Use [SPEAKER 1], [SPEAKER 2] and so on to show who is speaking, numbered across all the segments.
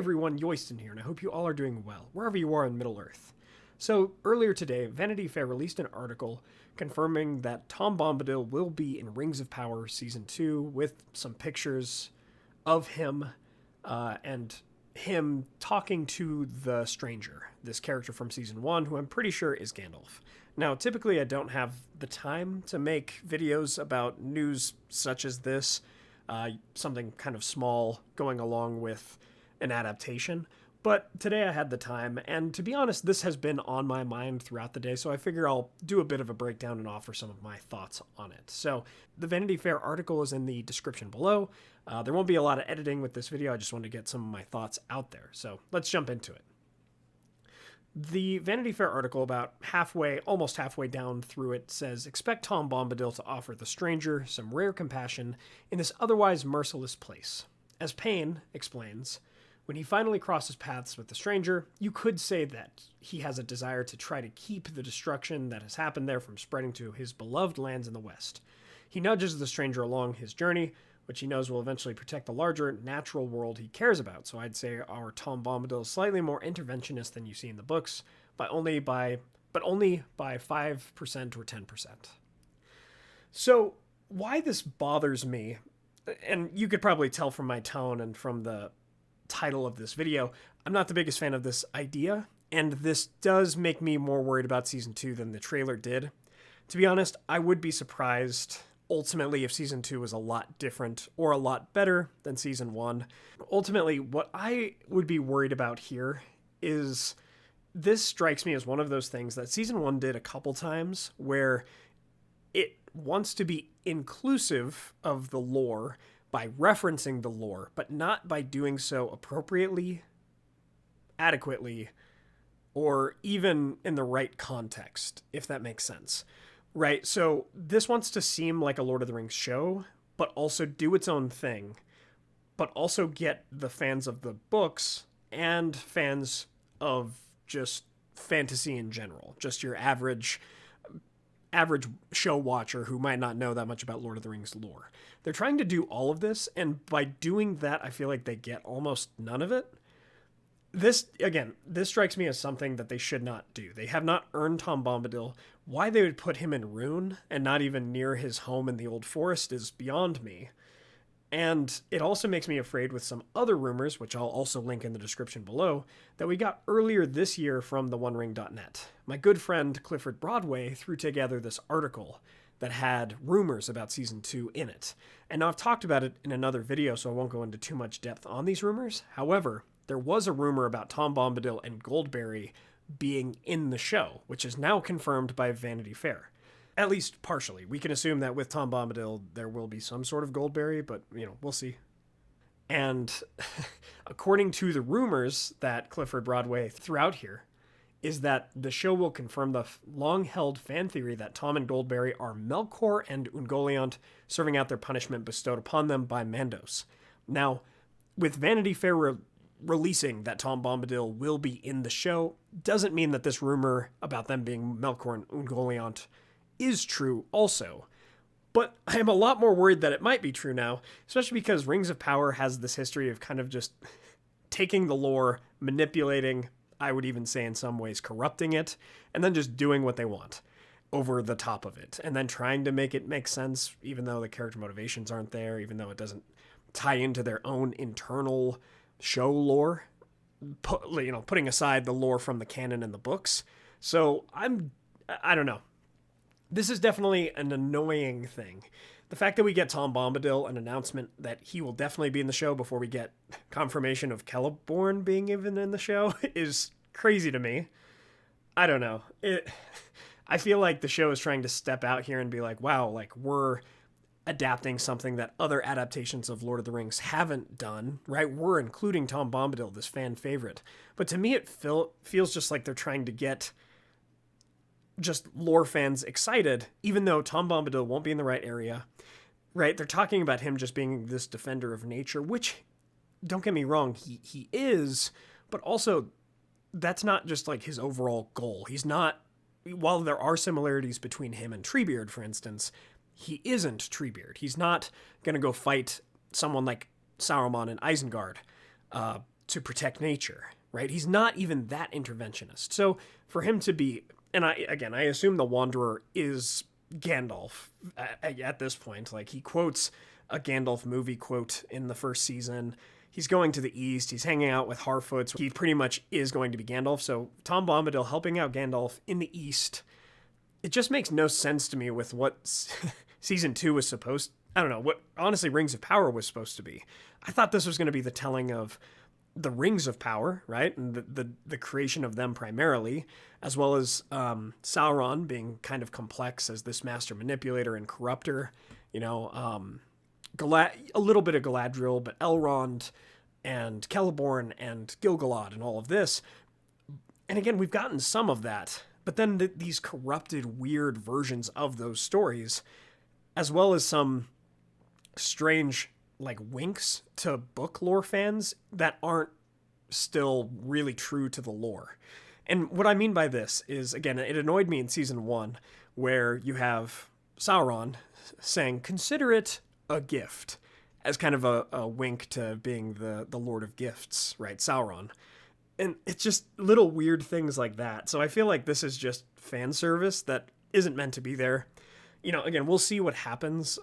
[SPEAKER 1] everyone, Yoyston here, and I hope you all are doing well, wherever you are in Middle-earth. So, earlier today, Vanity Fair released an article confirming that Tom Bombadil will be in Rings of Power Season 2 with some pictures of him and him talking to the Stranger, this character from Season 1, who I'm pretty sure is Gandalf. Now, typically I don't have the time to make videos about news such as this, something kind of small going along with an adaptation, but today I had the time, and to be honest, this has been on my mind throughout the day, so I figure I'll do a bit of a breakdown and offer some of my thoughts on it. So, the Vanity Fair article is in the description below. There won't be a lot of editing with this video, I just wanted to get some of my thoughts out there, so let's jump into it. The Vanity Fair article, about almost halfway down through it, says, "Expect Tom Bombadil to offer the Stranger some rare compassion in this otherwise merciless place. As Payne explains, when he finally crosses paths with the Stranger, you could say that he has a desire to try to keep the destruction that has happened there from spreading to his beloved lands in the West. He nudges the Stranger along his journey, which he knows will eventually protect the larger natural world he cares about. So I'd say our Tom Bombadil is slightly more interventionist than you see in the books, but only by 5% or 10%. So why this bothers me, and you could probably tell from my tone and from the title of this video, I'm not the biggest fan of this idea, and this does make me more worried about Season 2 than the trailer did. To be honest, I would be surprised ultimately if Season 2 was a lot different or a lot better than Season 1. Ultimately, what I would be worried about here is this strikes me as one of those things that Season 1 did a couple times where it wants to be inclusive of the lore by referencing the lore, but not by doing so appropriately, adequately, or even in the right context, if that makes sense. Right, so this wants to seem like a Lord of the Rings show, but also do its own thing, but also get the fans of the books and fans of just fantasy in general, just your average show watcher who might not know that much about Lord of the Rings lore. They're trying to do all of this, and by doing that, I feel like they get almost none of it. This strikes me as something that they should not do. They have not earned Tom Bombadil. Why they would put him in Rhûn and not even near his home in the Old Forest is beyond me. And it also makes me afraid with some other rumors, which I'll also link in the description below, that we got earlier this year from theonering.net. My good friend Clifford Broadway threw together this article that had rumors about Season 2 in it. And now I've talked about it in another video, so I won't go into too much depth on these rumors. However, there was a rumor about Tom Bombadil and Goldberry being in the show, which is now confirmed by Vanity Fair. At least partially. We can assume that with Tom Bombadil, there will be some sort of Goldberry, but, we'll see. And according to the rumors that Clifford Broadway threw out here, is that the show will confirm the long-held fan theory that Tom and Goldberry are Melkor and Ungoliant serving out their punishment bestowed upon them by Mandos. Now, with Vanity Fair releasing that Tom Bombadil will be in the show doesn't mean that this rumor about them being Melkor and Ungoliant is true also. But I am a lot more worried that it might be true now, especially because Rings of Power has this history of kind of just taking the lore, manipulating, I would even say in some ways corrupting it, and then just doing what they want over the top of it, and then trying to make it make sense, even though the character motivations aren't there, even though it doesn't tie into their own internal show lore, putting aside the lore from the canon and the books. So I don't know. This is definitely an annoying thing. The fact that we get Tom Bombadil, an announcement that he will definitely be in the show before we get confirmation of Celeborn being even in the show is crazy to me. I don't know. I feel like the show is trying to step out here and be like, wow, like we're adapting something that other adaptations of Lord of the Rings haven't done, right? We're including Tom Bombadil, this fan favorite. But to me, it feels just like they're trying to get just lore fans excited, even though Tom Bombadil won't be in the right area, right? They're talking about him just being this defender of nature, which, don't get me wrong, he is, but also that's not just like his overall goal. He's not, while there are similarities between him and Treebeard, for instance, he isn't Treebeard. He's not going to go fight someone like Saruman and Isengard to protect nature, right? He's not even that interventionist. So for him to be, and I assume the Wanderer is Gandalf at this point. Like, he quotes a Gandalf movie quote in the first season. He's going to the east. He's hanging out with Harfoots. He pretty much is going to be Gandalf. So Tom Bombadil helping out Gandalf in the east, it just makes no sense to me with what season 2 was supposed. I don't know what, honestly, Rings of Power was supposed to be. I thought this was going to be the telling of the Rings of Power, right? And the creation of them primarily, as well as Sauron being kind of complex as this master manipulator and corrupter, you know, a little bit of Galadriel, but Elrond and Celeborn and Gil-galad and all of this. And again, we've gotten some of that, but then these corrupted, weird versions of those stories, as well as some strange, like, winks to book lore fans that aren't still really true to the lore. And what I mean by this is, again, it annoyed me in season 1, where you have Sauron saying, consider it a gift, as kind of a wink to being the Lord of Gifts, right? Sauron. And it's just little weird things like that. So I feel like this is just fan service that isn't meant to be there. You know, again, we'll see what happens.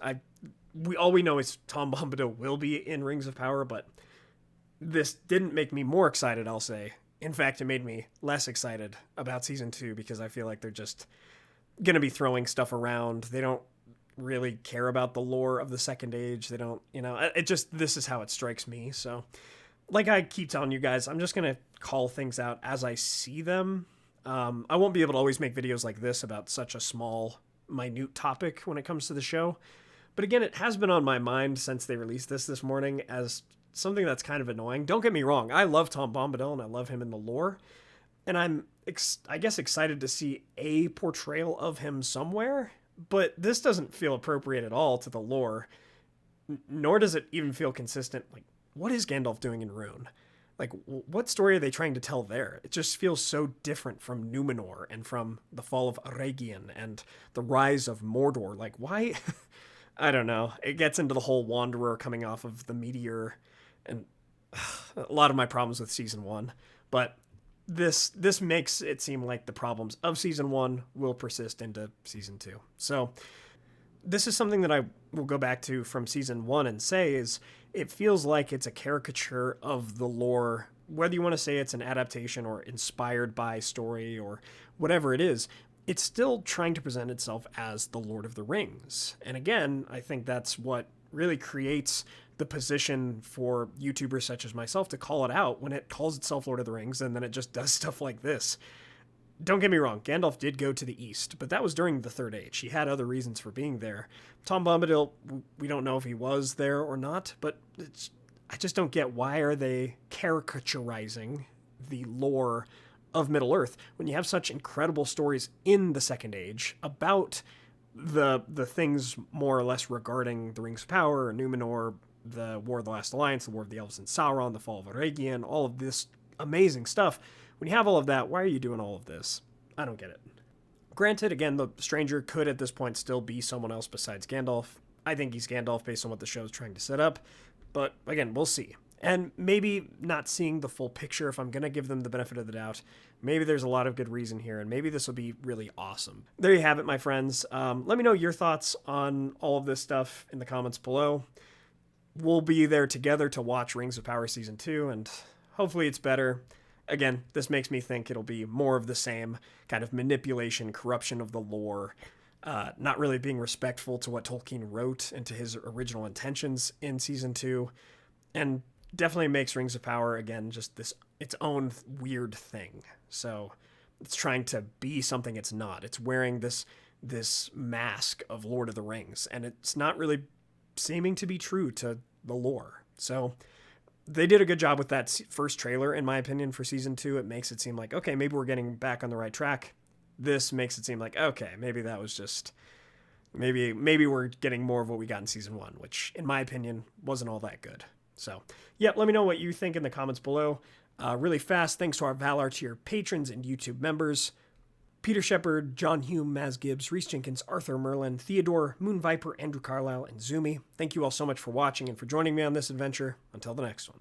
[SPEAKER 1] All we know is Tom Bombadil will be in Rings of Power, but this didn't make me more excited, I'll say. In fact, it made me less excited about season 2, because I feel like they're just going to be throwing stuff around. They don't really care about the lore of the Second Age. They don't, you know, this is how it strikes me. So, like I keep telling you guys, I'm just going to call things out as I see them. I won't be able to always make videos like this about such a small, minute topic when it comes to the show. But again, it has been on my mind since they released this morning as something that's kind of annoying. Don't get me wrong. I love Tom Bombadil and I love him in the lore. And I'm, I guess, excited to see a portrayal of him somewhere. But this doesn't feel appropriate at all to the lore. Nor does it even feel consistent. Like, what is Gandalf doing in Rune? Like, what story are they trying to tell there? It just feels so different from Numenor and from the fall of Eregion and the rise of Mordor. Like, why? I don't know. It gets into the whole Wanderer coming off of the meteor and a lot of my problems with season 1. But this makes it seem like the problems of season 1 will persist into season 2. So this is something that I will go back to from season 1 and say is it feels like it's a caricature of the lore, whether you want to say it's an adaptation or inspired by story or whatever it is. It's still trying to present itself as the Lord of the Rings. And again, I think that's what really creates the position for YouTubers such as myself to call it out when it calls itself Lord of the Rings and then it just does stuff like this. Don't get me wrong, Gandalf did go to the east, but that was during the Third Age. He had other reasons for being there. Tom Bombadil, we don't know if he was there or not, but I just don't get why are they caricaturizing the lore of Middle-earth when you have such incredible stories in the Second Age about the things more or less regarding the Rings of Power, Numenor, the War of the Last Alliance, the War of the Elves and Sauron, the fall of Eregion, all of this amazing stuff. When you have all of that, why are you doing all of this? I don't get it. Granted, again, the stranger could at this point still be someone else besides Gandalf. I think he's Gandalf based on what the show is trying to set up. But again, we'll see. And maybe not seeing the full picture, if I'm going to give them the benefit of the doubt, maybe there's a lot of good reason here, and maybe this will be really awesome. There you have it, my friends. Let me know your thoughts on all of this stuff in the comments below. We'll be there together to watch Rings of Power Season 2, and hopefully it's better. Again, this makes me think it'll be more of the same kind of manipulation, corruption of the lore, not really being respectful to what Tolkien wrote and to his original intentions in Season 2, and definitely makes Rings of Power, again, just this its own weird thing. So it's trying to be something it's not. It's wearing this mask of Lord of the Rings, and it's not really seeming to be true to the lore. So they did a good job with that first trailer, in my opinion, for Season 2. It makes it seem like, okay, maybe we're getting back on the right track. This makes it seem like, okay, maybe that was just... Maybe we're getting more of what we got in Season 1, which, in my opinion, wasn't all that good. So, yeah, let me know what you think in the comments below. Really fast, thanks to our Valar tier patrons and YouTube members. Peter Sheppard, John Hume, Maz Gibs, Rhys Jenkins, Arthur Merlin, Theodore, Moon Viper, Andrew Carlisle, and Zoomi. Thank you all so much for watching and for joining me on this adventure. Until the next one.